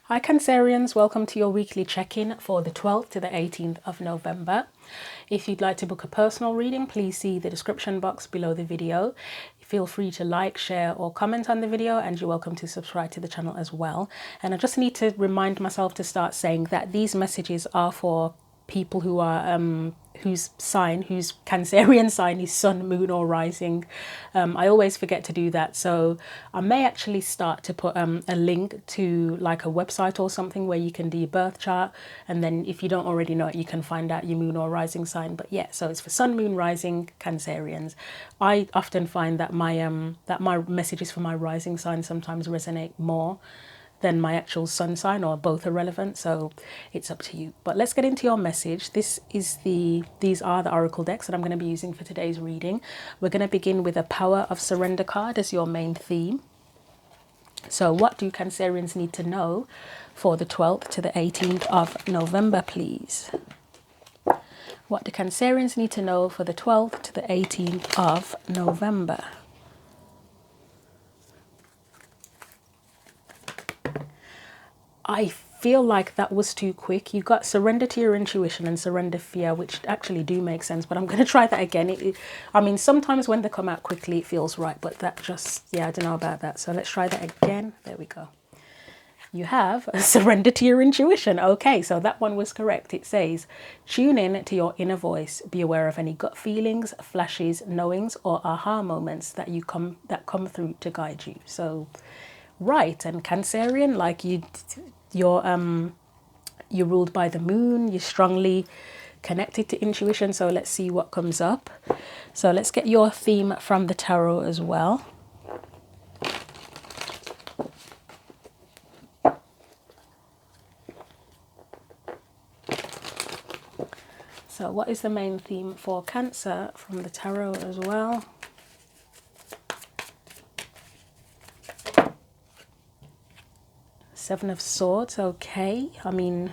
Hi Cancerians, welcome to your weekly check-in for the 12th to the 18th of November. If you'd like to book a personal reading, please see the description box below the video. Feel free to like, share or comment on the video, and you're welcome to subscribe to the channel as well. And I just need to remind myself to start saying that these messages are for people who are whose Cancerian sign is sun, moon or rising. I always forget to do that, so I may actually start to put a link to like a website or something where you can do your birth chart, and then if you don't already know it, you can find out your moon or rising sign. But yeah, so it's for sun, moon, rising Cancerians. I often find that my messages for my rising sign sometimes resonate more than my actual sun sign, or both are relevant, so it's up to you. But let's get into your message. These are the oracle decks that I'm going to be using for today's reading. We're going to begin with a Power of Surrender card as your main theme. So what do Cancerians need to know for the 12th to the 18th of November, please? What do Cancerians need to know for the 12th to the 18th of November? I feel like that was too quick. You got surrender to your intuition and surrender fear, which actually do make sense, but I'm going to try that again. I mean, sometimes when they come out quickly, it feels right, but that just, yeah, I don't know about that. So let's try that again. There we go. You have surrender to your intuition. Okay, so that one was correct. It says, tune in to your inner voice. Be aware of any gut feelings, flashes, knowings, or aha moments that come through to guide you. So, right, and Cancerian, like you're ruled by the moon. You're strongly connected to intuition. So let's see what comes up. So let's get your theme from the tarot as well. So what is the main theme for Cancer from the tarot as well? Seven of Swords. Okay, I mean,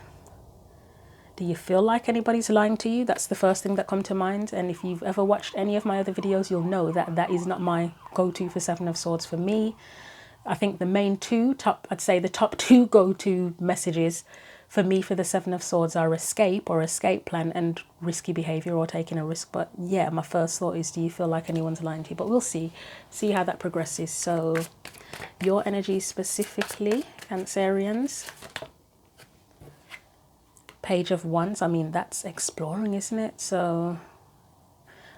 do you feel like anybody's lying to you? That's the first thing that comes to mind. And if you've ever watched any of my other videos, you'll know that that is not my go-to for Seven of Swords for me. I think the main I'd say the top two go-to messages for me for the Seven of Swords are escape or escape plan and risky behavior or taking a risk. But yeah, my first thought is, do you feel like anyone's lying to you? But we'll see how that progresses. So your energy specifically, Cancerians. Page of Wands. I mean, that's exploring, isn't it? So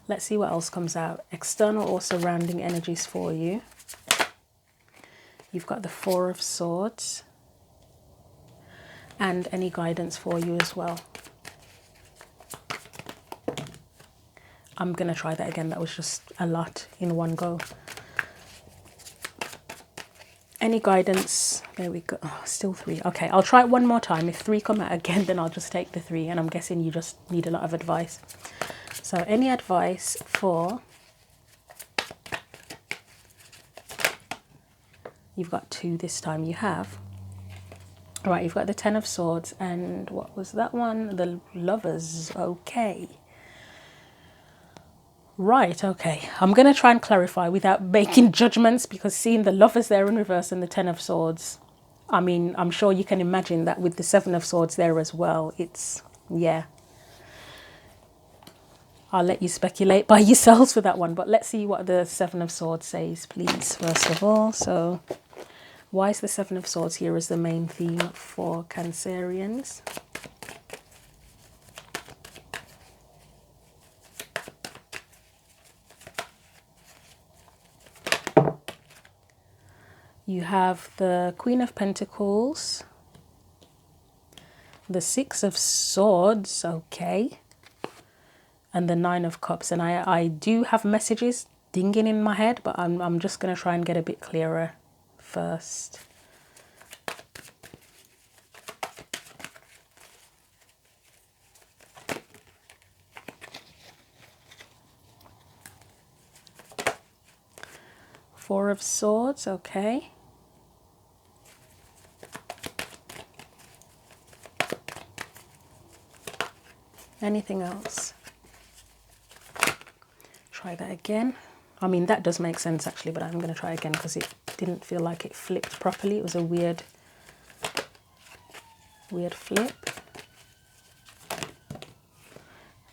let's see what else comes out. External or surrounding energies for you. You've got the Four of Swords. And any guidance for you as well. I'm going to try that again. That was just a lot in one go. Any guidance? There we go. Oh, still three. Okay, I'll try it one more time. If three come out again, then I'll just take the three. And I'm guessing you just need a lot of advice. So any advice for... You've got two this time. You have... All right, you've got the Ten of Swords. And what was that one? The Lovers. Okay. Right, okay. I'm going to try and clarify without making judgments, because seeing the Lovers there in reverse and the Ten of Swords, I mean, I'm sure you can imagine that with the Seven of Swords there as well. It's, yeah. I'll let you speculate by yourselves for that one, but let's see what the Seven of Swords says, please, first of all. So, why is the Seven of Swords here as the main theme for Cancerians? You have the Queen of Pentacles, the Six of Swords, okay, and the Nine of Cups. And I do have messages dinging in my head, but I'm just going to try and get a bit clearer first. Four of Swords, okay. Anything else? Try that again. I mean, that does make sense actually, but I'm going to try again because it didn't feel like it flipped properly. It was a weird Weird flip.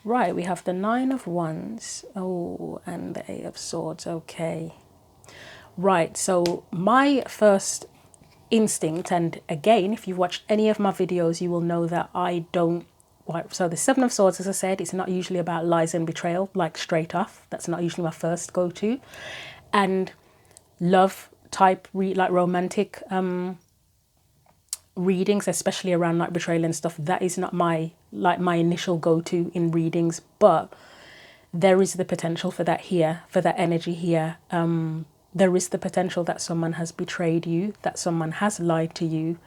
Right, we have the Nine of Wands. Oh, and the Eight of Swords. Okay. Right, so my first instinct, and again, if you've watched any of my videos, you will know that I don't. So the Seven of Swords, as I said, it's not usually about lies and betrayal, like straight off. That's not usually my first go-to. And love type, like romantic readings, especially around like betrayal and stuff, that is not my initial go-to in readings. But there is the potential for that here, for that energy here. There is the potential that someone has betrayed you, that someone has lied to you.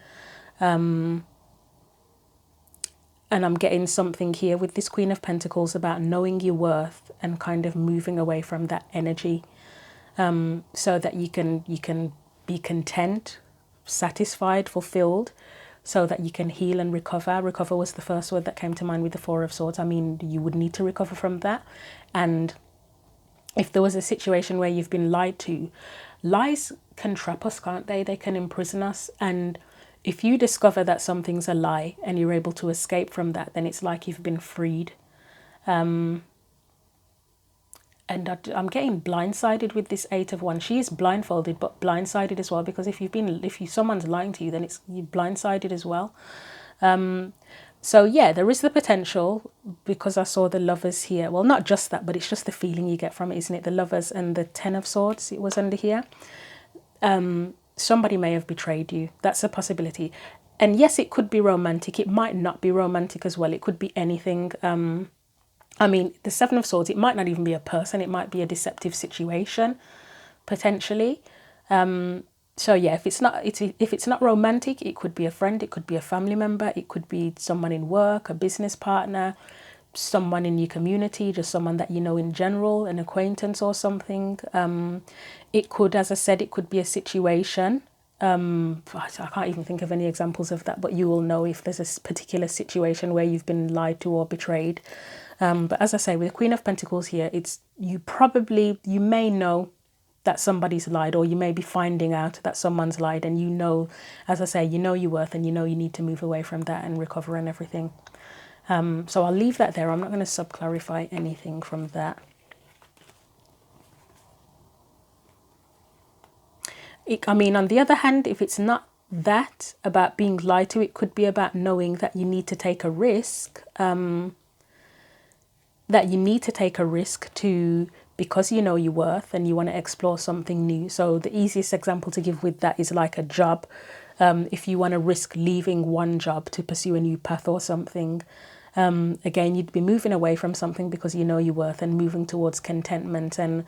And I'm getting something here with this Queen of Pentacles about knowing your worth and kind of moving away from that energy, so that you can be content, satisfied, fulfilled, so that you can heal and recover. Recover was the first word that came to mind with the Four of Swords. I mean, you would need to recover from that. And if there was a situation where you've been lied to, lies can trap us, can't they? They can imprison us. And if you discover that something's a lie and you're able to escape from that, then it's like you've been freed. And I'm getting blindsided with this Eight of Wands. She is blindfolded, but blindsided as well, because if someone's lying to you, then you're blindsided as well. So yeah, there is the potential, because I saw the Lovers here. Well, not just that, but it's just the feeling you get from it, isn't it? The Lovers and the Ten of Swords, it was under here. Somebody may have betrayed you. That's a possibility. And yes, it could be romantic. It might not be romantic as well. It could be anything. I mean, the Seven of Swords, it might not even be a person. It might be a deceptive situation, potentially. So yeah, if it's not romantic, it could be a friend, it could be a family member, it could be someone in work, a business partner, someone in your community, just someone that you know in general, an acquaintance or something. It could, as I said, it could be a situation. I can't even think of any examples of that, but you will know if there's a particular situation where you've been lied to or betrayed. But as I say, with the Queen of Pentacles here, you may know that somebody's lied, or you may be finding out that someone's lied, and you know, as I say, you know your worth, and you know you need to move away from that and recover and everything. So I'll leave that there. I'm not going to sub-clarify anything from that. I mean, on the other hand, if it's not that about being lied to, it could be about knowing that you need to take a risk, because you know your worth and you want to explore something new. So the easiest example to give with that is like a job. If you want to risk leaving one job to pursue a new path or something, again, you'd be moving away from something because you know your worth and moving towards contentment. And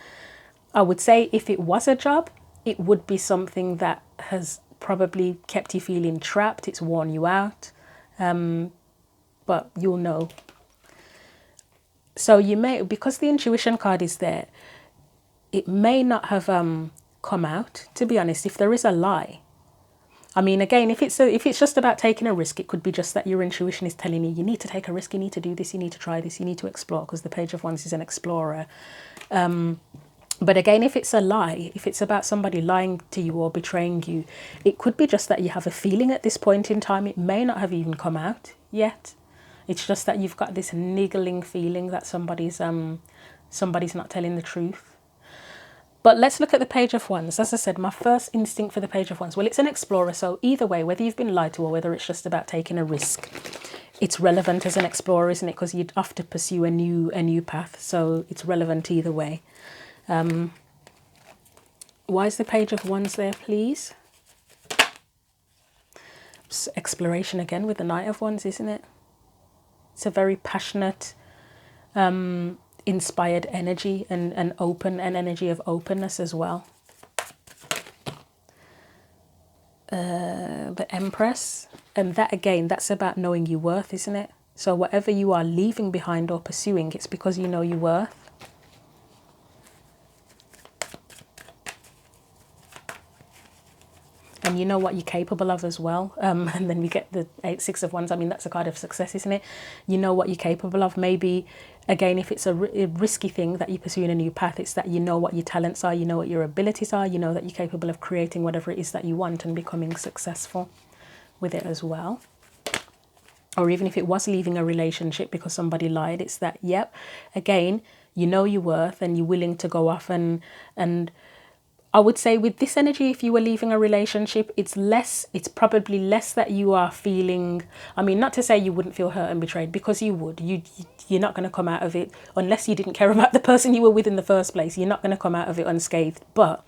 I would say if it was a job, it would be something that has probably kept you feeling trapped. It's worn you out, but you'll know. So you may, because the intuition card is there, it may not have come out, to be honest, if there is a lie. I mean, again, if it's just about taking a risk, it could be just that your intuition is telling you need to take a risk, you need to do this, you need to try this, you need to explore, because the Page of Wands is an explorer. But again, if it's a lie, if it's about somebody lying to you or betraying you, it could be just that you have a feeling at this point in time. It may not have even come out yet. It's just that you've got this niggling feeling that somebody's not telling the truth. But let's look at the Page of Wands. As I said, my first instinct for the Page of Wands, well, it's an explorer. So either way, whether you've been lied to or whether it's just about taking a risk, it's relevant as an explorer, isn't it? Because you'd have to pursue a new path. So it's relevant either way. Why is the Page of Wands there, please? It's exploration again with the Knight of Wands, isn't it? It's a very passionate, inspired energy and open, an energy of openness as well. The Empress, and that again, that's about knowing your worth, isn't it? So whatever you are leaving behind or pursuing, it's because you know your worth. And you know what you're capable of as well. And then we get the Six of Wands. I mean, that's a card of success, isn't it? You know what you're capable of. Maybe, again, if it's a risky thing that you're pursuing a new path, it's that you know what your talents are, you know what your abilities are, you know that you're capable of creating whatever it is that you want and becoming successful with it as well. or even if it was leaving a relationship because somebody lied, it's that, yep, again, you know your worth and you're willing to go off and I would say with this energy, if you were leaving a relationship, it's probably less that you are feeling, I mean, not to say you wouldn't feel hurt and betrayed, because you would. You're not going to come out of it, unless you didn't care about the person you were with in the first place. You're not going to come out of it unscathed. But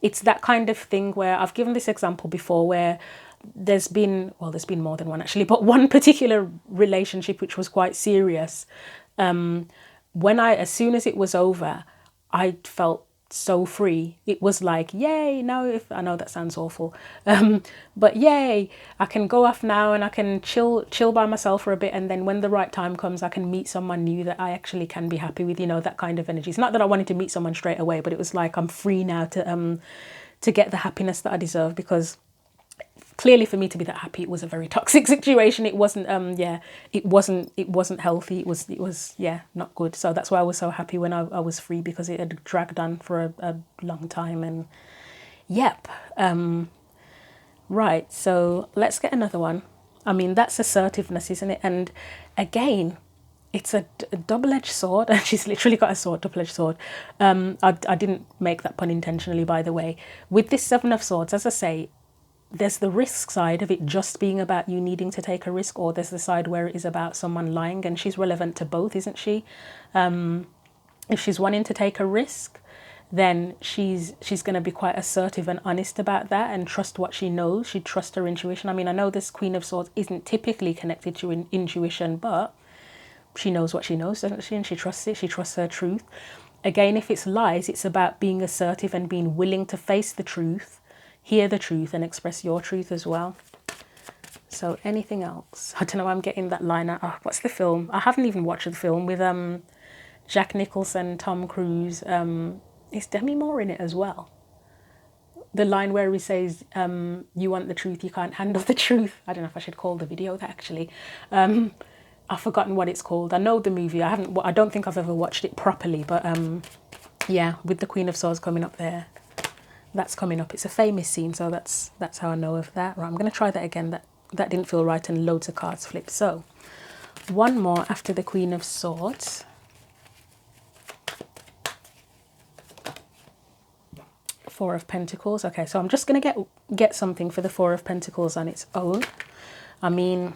it's that kind of thing where I've given this example before where there's been more than one actually, but one particular relationship which was quite serious. As soon as it was over, I felt so free. It was like, yay, now if I know that sounds awful, but yay, I can go off now and I can chill by myself for a bit, and then when the right time comes, I can meet someone new that I actually can be happy with, that kind of energy. It's not that I wanted to meet someone straight away, but it was like I'm free now to get the happiness that I deserve, because clearly for me to be that happy, it was a very toxic situation. It wasn't it wasn't healthy. It was not good. So that's why I was so happy when I was free, because it had dragged on for a long time. And yep. Right, so let's get another one. I mean, that's assertiveness, isn't it? And again, it's a double-edged sword, and she's literally got a sword, double-edged sword. I didn't make that pun intentionally, by the way. With this Seven of Swords, as I say, there's the risk side of it just being about you needing to take a risk, or there's the side where it is about someone lying, and she's relevant to both, isn't she? If she's wanting to take a risk, then she's going to be quite assertive and honest about that and trust what she knows. She trusts her intuition. I mean, I know this Queen of Swords isn't typically connected to intuition, but she knows what she knows, doesn't she? And she trusts it. She trusts her truth. Again, if it's lies, it's about being assertive and being willing to face the truth, hear the truth, and express your truth as well. So anything else? I don't know, I'm getting that line out. Oh, what's the film? I haven't even watched the film with Jack Nicholson, Tom Cruise. Is Demi Moore in it as well? The line where he says, you want the truth, you can't handle the truth. I don't know if I should call the video that actually. I've forgotten what it's called. I know the movie. I don't think I've ever watched it properly, but yeah, with the Queen of Swords coming up there. That's coming up. It's a famous scene, so that's how I know of that. Right, I'm going to try that again. That didn't feel right, and loads of cards flipped. So one more after the Queen of Swords. Four of Pentacles. Okay, so I'm just going to get something for the Four of Pentacles on its own. I mean,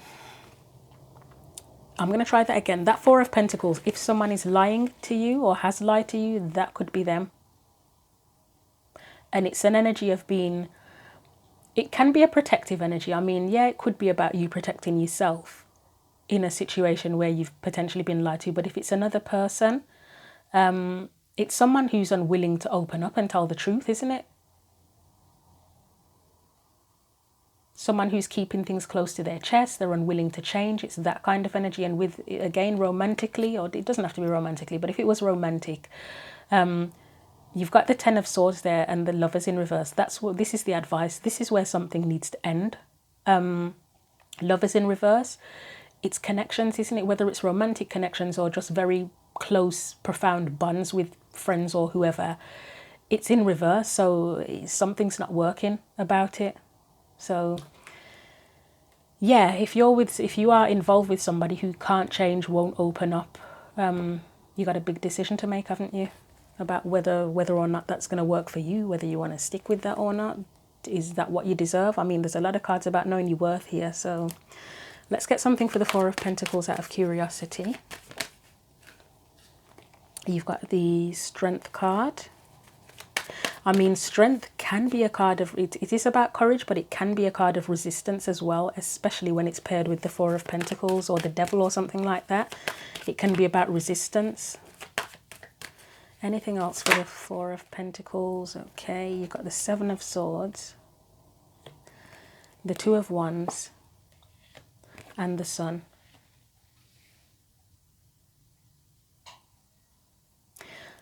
I'm going to try that again. That Four of Pentacles, if someone is lying to you or has lied to you, that could be them. And it's an energy of being, it can be a protective energy. I mean, yeah, it could be about you protecting yourself in a situation where you've potentially been lied to. But if it's another person, it's someone who's unwilling to open up and tell the truth, isn't it? Someone who's keeping things close to their chest, they're unwilling to change. It's that kind of energy. And with, again, romantically, or it doesn't have to be romantically, but if it was romantic, you've got the Ten of Swords there and the Lovers in reverse. This is the advice. This is where something needs to end. Lovers in reverse, it's connections, isn't it? Whether it's romantic connections or just very close, profound bonds with friends or whoever, it's in reverse. So something's not working about it. So yeah, if you are involved with somebody who can't change, won't open up, you got a big decision to make, haven't you? About whether or not that's going to work for you, whether you want to stick with that or not. Is that what you deserve? I mean, there's a lot of cards about knowing your worth here. So let's get something for the Four of Pentacles out of curiosity. You've got the Strength card. I mean, Strength can be a card of, it is about courage, but it can be a card of resistance as well, especially when it's paired with the Four of Pentacles or the Devil or something like that. It can be about resistance. Anything else for the Four of Pentacles? Okay, you've got the Seven of Swords, the Two of Wands, and the Sun.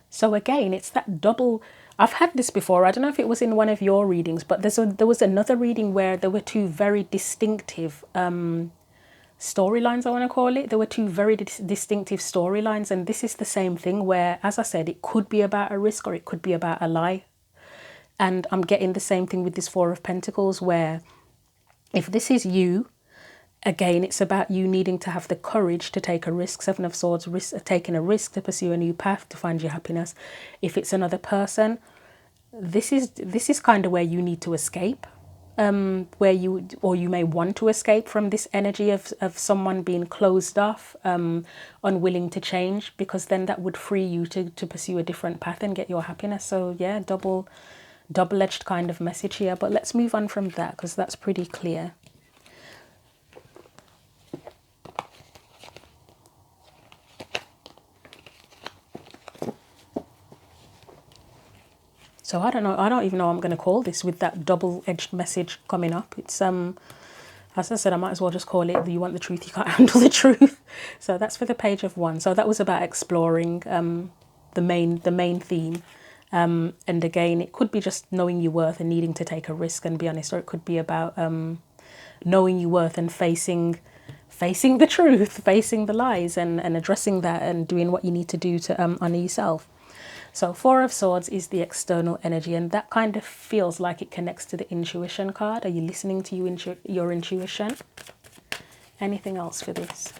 So again, it's that double. I've had this before. I don't know if it was in one of your readings, but there was another reading where there were two very distinctive storylines, I want to call it. There were two very distinctive storylines, and this is the same thing where, as I said, it could be about a risk or it could be about a lie. And I'm getting the same thing with this Four of Pentacles, where if this is you Again, it's about you needing to have the courage to take a risk. Seven of Swords, taking a risk to pursue a new path, to find your happiness. If it's another person, this is kind of where you need to escape, where you may want to escape from this energy of someone being closed off, unwilling to change, because then that would free you to pursue a different path and get your happiness. So yeah, double-edged kind of message here. But let's move on from that, because that's pretty clear. So I don't know, I don't even know what I'm going to call this with that double-edged message coming up. It's, as I said, I might as well just call it, you want the truth, you can't handle the truth. So that's for the Page of Wands. So that was about exploring the main theme. And again, it could be just knowing your worth and needing to take a risk and be honest, or it could be about knowing your worth and facing the truth, facing the lies and addressing that and doing what you need to do to honor yourself. So Four of Swords is the external energy, and that kind of feels like it connects to the intuition card. Are you listening to your intuition? Anything else for this?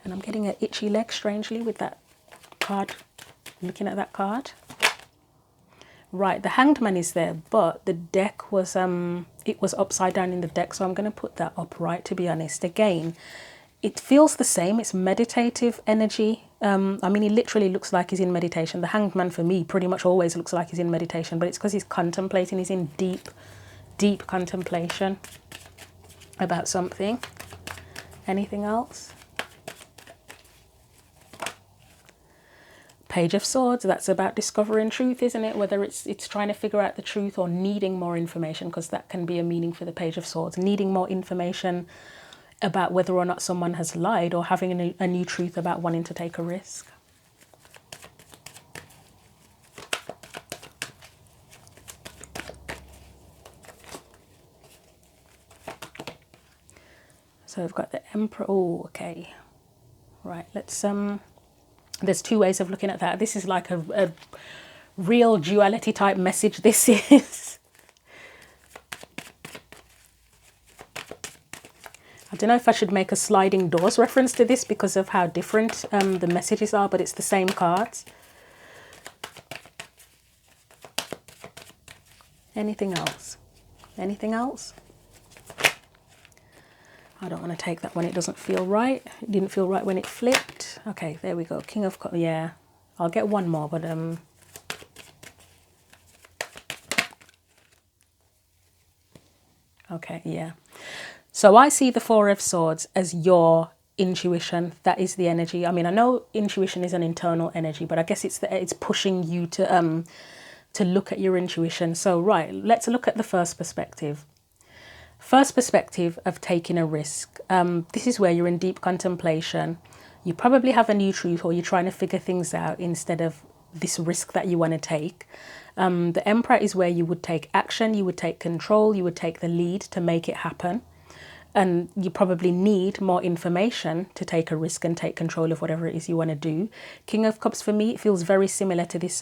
And I'm getting an itchy leg, strangely, with that card, looking at that card. Right, the Hanged Man is there, but the deck was, it was upside down in the deck, so I'm going to put that upright, to be honest. Again, it feels the same. It's meditative energy. I mean, he literally looks like he's in meditation. The Hanged Man for me pretty much always looks like he's in meditation, but it's because he's contemplating. He's in deep contemplation about something. Anything else? Page of Swords, that's about discovering truth, isn't it? Whether it's trying to figure out the truth or needing more information, because that can be a meaning for the Page of Swords. Needing more information about whether or not someone has lied, or having a new truth about wanting to take a risk. So we've got the Emperor. Oh, okay. Right, let's there's two ways of looking at that. This is like a real duality type message, this is. I don't know if I should make a sliding doors reference to this because of how different the messages are, but it's the same cards. Anything else? Anything else? I don't want to take that one. It doesn't feel right. It didn't feel right when it flipped. Okay, there we go. King of Cups. Yeah, I'll get one more, but okay, yeah. So I see the Four of Swords as your intuition. That is the energy. I mean, I know intuition is an internal energy, but I guess it's pushing you to look at your intuition. So right, let's look at the first perspective. First perspective of taking a risk. This is where you're in deep contemplation. You probably have a new truth, or you're trying to figure things out instead of this risk that you want to take. The Emperor is where you would take action, you would take control, you would take the lead to make it happen. And you probably need more information to take a risk and take control of whatever it is you want to do. King of Cups, for me, it feels very similar to this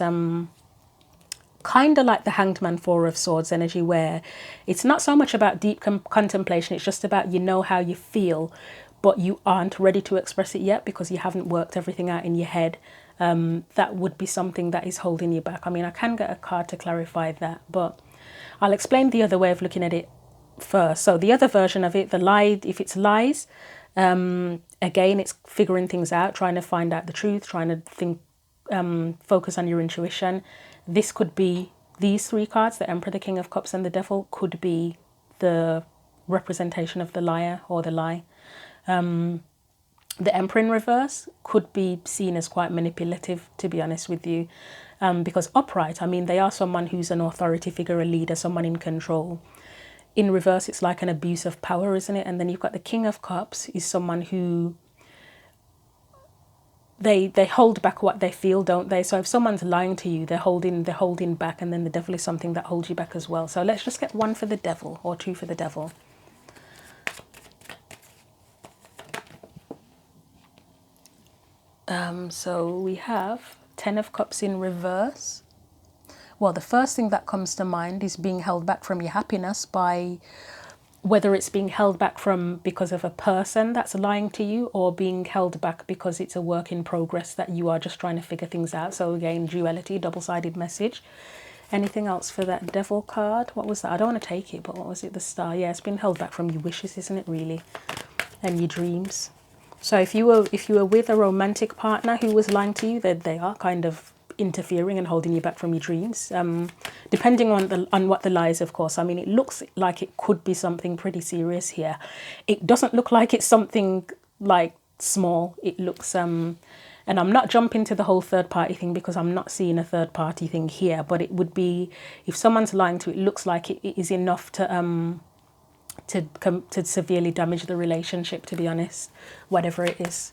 kind of like the Hanged Man, Four of Swords energy, where it's not so much about deep contemplation. It's just about, you know how you feel, but you aren't ready to express it yet because you haven't worked everything out in your head. That would be something that is holding you back. I mean, I can get a card to clarify that, but I'll explain the other way of looking at it first. So the other version of it, the lie, if it's lies, again, it's figuring things out, trying to find out the truth, trying to think, focus on your intuition. This could be these three cards, the Emperor, the King of Cups, and the Devil, could be the representation of the liar or the lie. The Emperor in reverse could be seen as quite manipulative, to be honest with you, because upright, I mean, they are someone who's an authority figure, a leader, someone in control. In reverse, it's like an abuse of power, isn't it? And then you've got the King of Cups, is someone who they hold back what they feel, don't they? So if someone's lying to you, they're holding back, and then the Devil is something that holds you back as well. So let's just get one for the Devil, or two for the Devil. So we have Ten of Cups in reverse. Well, the first thing that comes to mind is being held back from your happiness by whether it's being held back from because of a person that's lying to you, or being held back because it's a work in progress that you are just trying to figure things out. So again, duality, double-sided message. Anything else for that Devil card? What was that? I don't want to take it, but what was it? The Star. Yeah, it's been held back from your wishes, isn't it, really? And your dreams. So if you were with a romantic partner who was lying to you, then they are kind of interfering and holding you back from your dreams. Depending on what the lie is, of course. I mean, it looks like it could be something pretty serious here. It doesn't look like it's something like small. It looks and I'm not jumping to the whole third party thing because I'm not seeing a third party thing here, but it would be, if someone's lying to you, it looks like it is enough to severely damage the relationship, to be honest, whatever it is.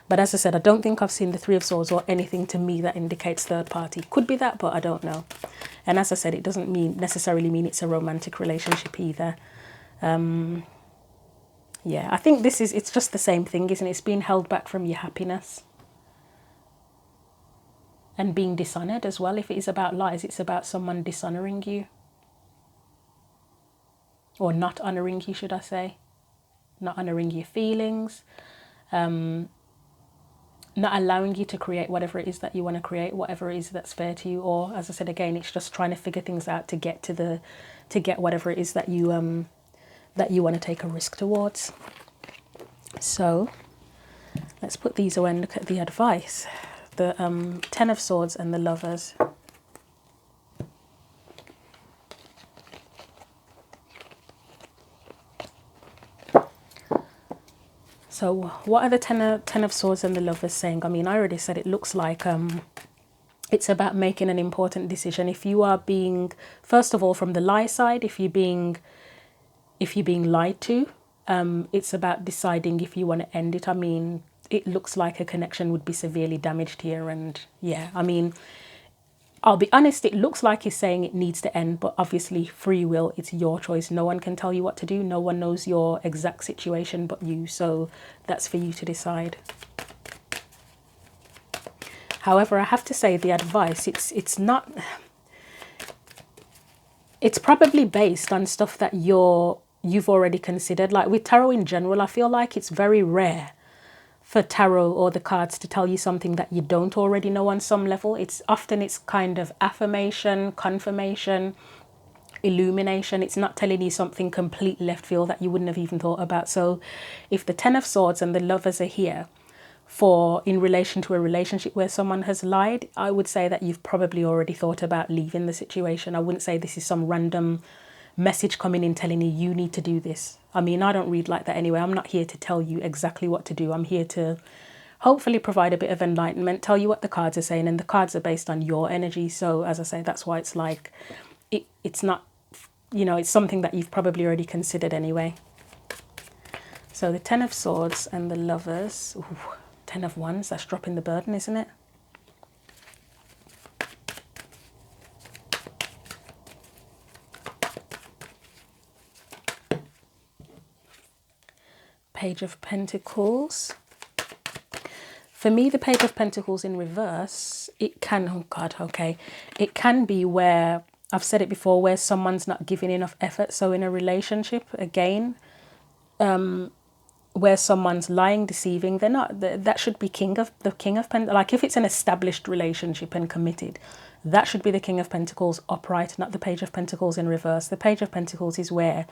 But as I said, I don't think I've seen the Three of Swords or anything to me that indicates third party. Could be that, but I don't know. And as I said, it doesn't necessarily mean it's a romantic relationship either. Yeah, I think it's just the same thing, isn't it? It's being held back from your happiness. And being dishonored as well. If it is about lies, it's about someone dishonoring you. Or not honouring you, should I say. Not honouring your feelings. Not allowing you to create whatever it is that you want to create, whatever it is that's fair to you. Or, as I said again, it's just trying to figure things out to get whatever it is that you want to take a risk towards. So let's put these away and look at the advice. The Ten of Swords and the Lovers. So what are the Ten of Swords and the Lovers saying? I mean, I already said it looks like it's about making an important decision. If you are being, first of all, from the lie side, if you're being lied to, it's about deciding if you want to end it. I mean, it looks like a connection would be severely damaged here. And yeah, I mean, I'll be honest, it looks like he's saying it needs to end, but obviously free will, it's your choice. No one can tell you what to do. No one knows your exact situation but you. So that's for you to decide. However, I have to say the advice, it's probably based on stuff that you've already considered. Like with tarot in general, I feel like it's very rare for tarot or the cards to tell you something that you don't already know on some level. It's kind of affirmation, confirmation, illumination. It's not telling you something complete left field that you wouldn't have even thought about. So if the Ten of Swords and the Lovers are here in relation to a relationship where someone has lied, I would say that you've probably already thought about leaving the situation. I wouldn't say this is some random message coming in telling you need to do this. I mean, I don't read like that anyway. I'm not here to tell you exactly what to do. I'm here to hopefully provide a bit of enlightenment, tell you what the cards are saying, and the cards are based on your energy. So as I say, that's why it's like, it's not, it's something that you've probably already considered anyway. So the Ten of Swords and the Lovers. Ooh, Ten of Wands, that's dropping the burden, isn't it? Page of Pentacles. For me, the Page of Pentacles in reverse, it can, oh God, okay. It can be where, I've said it before, where someone's not giving enough effort. So in a relationship, again, where someone's lying, deceiving, they're not, that should be the King of Pentacles. Like if it's an established relationship and committed, that should be the King of Pentacles upright, not the Page of Pentacles in reverse. The Page of Pentacles is where,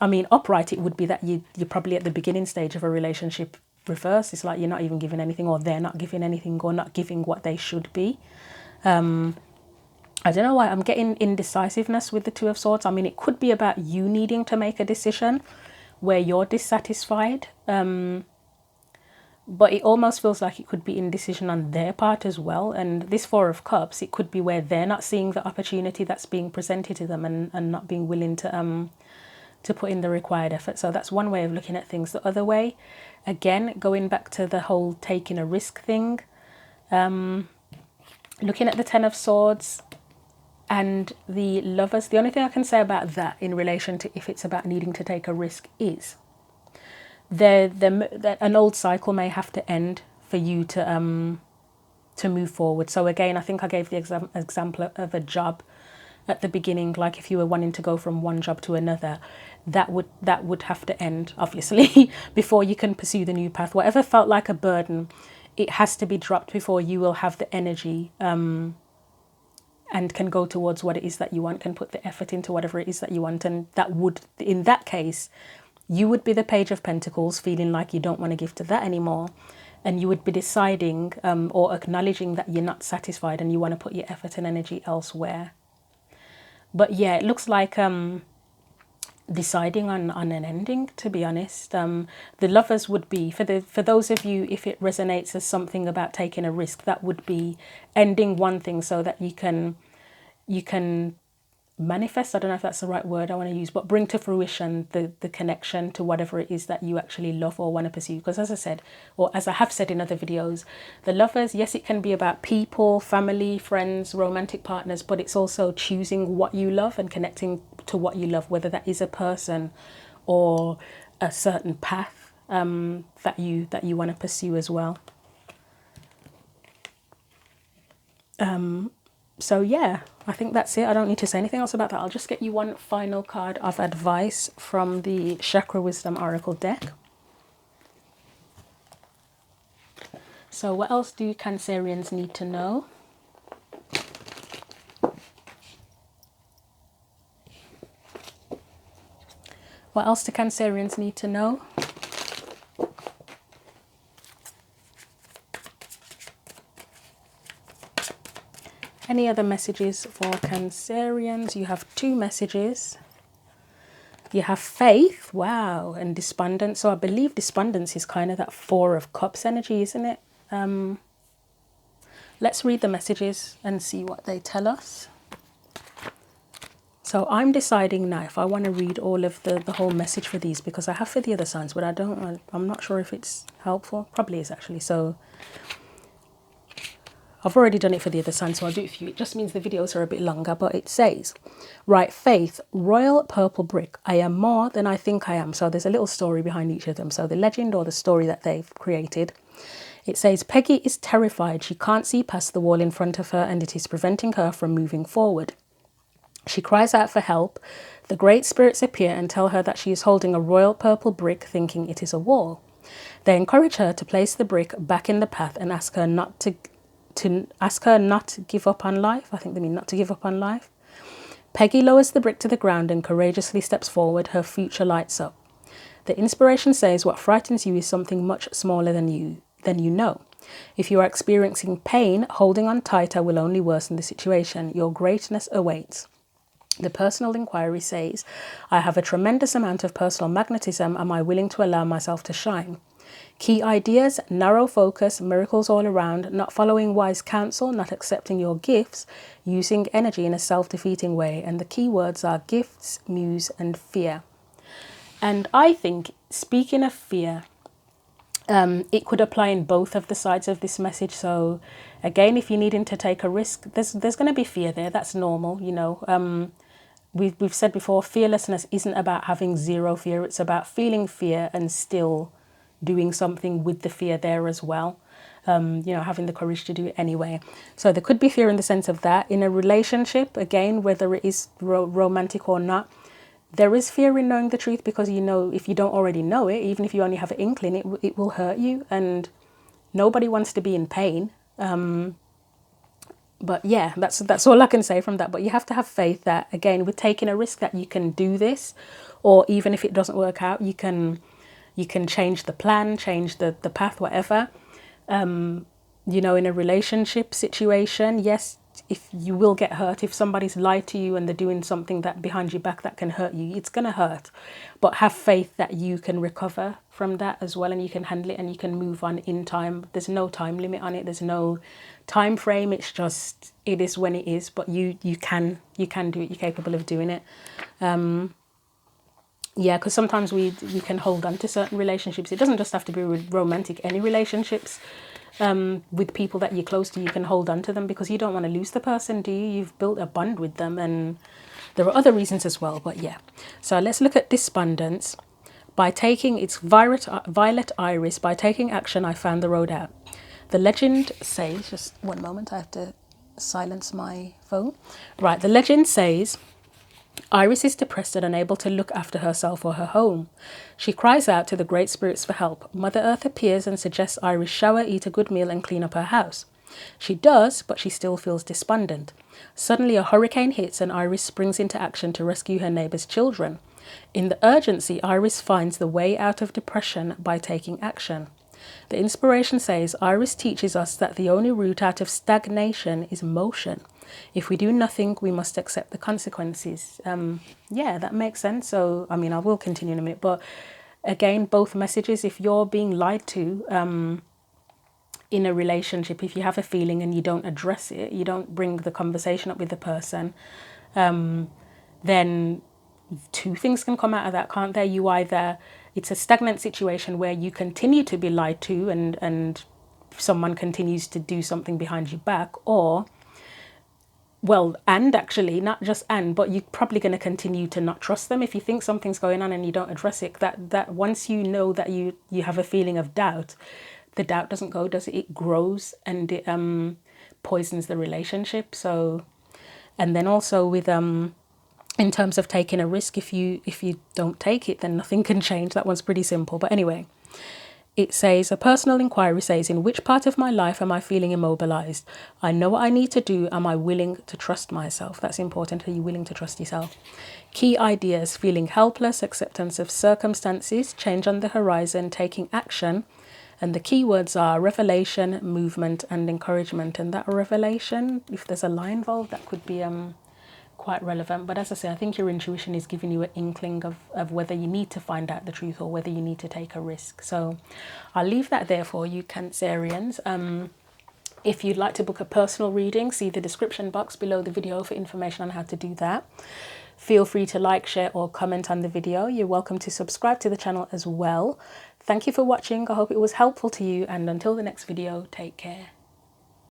I mean, upright, it would be that you're probably at the beginning stage of a relationship. Reverse, it's like you're not even giving anything, or they're not giving anything, or not giving what they should be. I don't know why I'm getting indecisiveness with the Two of Swords. I mean, it could be about you needing to make a decision where you're dissatisfied. But it almost feels like it could be indecision on their part as well. And this Four of Cups, it could be where they're not seeing the opportunity that's being presented to them and not being willing to put in the required effort. So that's one way of looking at things. The other way, again, going back to the whole taking a risk thing, looking at the Ten of Swords and the Lovers, the only thing I can say about that in relation to if it's about needing to take a risk is that an old cycle may have to end for you to move forward. So again, I think I gave the example of a job at the beginning, like if you were wanting to go from one job to another, that would have to end, obviously, before you can pursue the new path. Whatever felt like a burden, it has to be dropped before you will have the energy and can go towards what it is that you want, can put the effort into whatever it is that you want. And that would, in that case, you would be the Page of Pentacles, feeling like you don't want to give to that anymore. And you would be deciding or acknowledging that you're not satisfied and you want to put your effort and energy elsewhere. But yeah, it looks like deciding on an ending, to be honest. The Lovers would be, for those of you, if it resonates as something about taking a risk, that would be ending one thing so that you can manifest, I don't know if that's the right word I want to use, but bring to fruition the connection to whatever it is that you actually love or want to pursue. Because as I said, or as I have said in other videos, the Lovers, yes, it can be about people, family, friends, romantic partners, but it's also choosing what you love and connecting to what you love, whether that is a person or a certain path that you want to pursue as well. So yeah, I think that's it. I don't need to say anything else about that. I'll just get you one final card of advice from the Chakra Wisdom Oracle deck. So what else do Cancerians need to know? What else do Cancerians need to know? Any other messages for Cancerians? You have 2 messages. You have faith, wow, and despondence. So I believe despondence is kind of that 4 of Cups energy, isn't it? Let's read the messages and see what they tell us. So I'm deciding now if I want to read all of the whole message for these, because I have for the other signs, but I'm not sure if it's helpful. Probably is actually. So I've already done it for the other sign, so I'll do it for you. It just means the videos are a bit longer, but it says, right, faith, royal purple brick. I am more than I think I am. So there's a little story behind each of them. So the legend or the story that they've created. It says, Peggy is terrified. She can't see past the wall in front of her and it is preventing her from moving forward. She cries out for help. The great spirits appear and tell her that she is holding a royal purple brick, thinking it is a wall. They encourage her to place the brick back in the path and ask her not to give up on life. I think they mean not to give up on life. Peggy lowers the brick to the ground and courageously steps forward. Her future lights up. The inspiration says what frightens you is something much smaller than you know. If you are experiencing pain, holding on tighter will only worsen the situation. Your greatness awaits. The personal inquiry says, I have a tremendous amount of personal magnetism. Am I willing to allow myself to shine? Key ideas, narrow focus, miracles all around, not following wise counsel, not accepting your gifts, using energy in a self-defeating way. And the key words are gifts, muse, and fear. And I think, speaking of fear, it could apply in both of the sides of this message. So again, if you're needing to take a risk, there's going to be fear there. That's normal, you know. We've said before, fearlessness isn't about having zero fear. It's about feeling fear and still doing something with the fear there as well. You know, having the courage to do it anyway. So there could be fear in the sense of that. In a relationship, again, whether it is romantic or not, there is fear in knowing the truth, because, you know, if you don't already know it, even if you only have an inkling, it will hurt you, and nobody wants to be in pain. But yeah, that's all I can say from that. But you have to have faith that, again, with taking a risk, that you can do this, or even if it doesn't work out, you can change the plan, change the path, whatever. You know, in a relationship situation, yes, if you will get hurt, if somebody's lied to you and they're doing something that behind your back that can hurt you, it's going to hurt. But have faith that you can recover from that as well, and you can handle it, and you can move on in time. There's no time limit on it. There's no time frame. It's just, it is when it is. But you can do it. You're capable of doing it. Yeah, because sometimes we can hold on to certain relationships. It doesn't just have to be romantic. Any relationships with people that you're close to, you can hold on to them because you don't want to lose the person, do you? You've built a bond with them, and there are other reasons as well. But yeah, so let's look at despondence. By taking its violet iris, by taking action, I found the road out. The legend says, just one moment, I have to silence my phone. Right, the legend says, Iris is depressed and unable to look after herself or her home. She cries out to the great spirits for help. Mother Earth appears and suggests Iris shower, eat a good meal and clean up her house. She does, but she still feels despondent. Suddenly a hurricane hits and Iris springs into action to rescue her neighbour's children. In the urgency, Iris finds the way out of depression by taking action. The inspiration says, Iris teaches us that the only route out of stagnation is motion. If we do nothing, we must accept the consequences. Yeah, that makes sense. So, I mean, I will continue in a minute. But again, both messages, if you're being lied to in a relationship, if you have a feeling and you don't address it, you don't bring the conversation up with the person, then two things can come out of that, can't there? You either, it's a stagnant situation where you continue to be lied to and someone continues to do something behind your back, or, well, and actually, not just and, but you're probably going to continue to not trust them. If you think something's going on and you don't address it, that once you know that you have a feeling of doubt, the doubt doesn't go, does it? It grows and it poisons the relationship. So, and then also with in terms of taking a risk, if you don't take it, then nothing can change. That one's pretty simple. But anyway, it says, a personal inquiry says, in which part of my life am I feeling immobilized? I know what I need to do. Am I willing to trust myself? That's important. Are you willing to trust yourself? Key ideas: feeling helpless, acceptance of circumstances, change on the horizon, taking action. And the key words are revelation, movement, and encouragement. And that revelation, if there's a lie involved, that could be quite relevant. But as I say, I think your intuition is giving you an inkling of whether you need to find out the truth or whether you need to take a risk. So I'll leave that there for you, Cancerians. If you'd like to book a personal reading, see the description box below the video for information on how to do that. Feel free to like, share, or comment on the video. You're welcome to subscribe to the channel as well. Thank you for watching. I hope it was helpful to you, and until the next video, take care.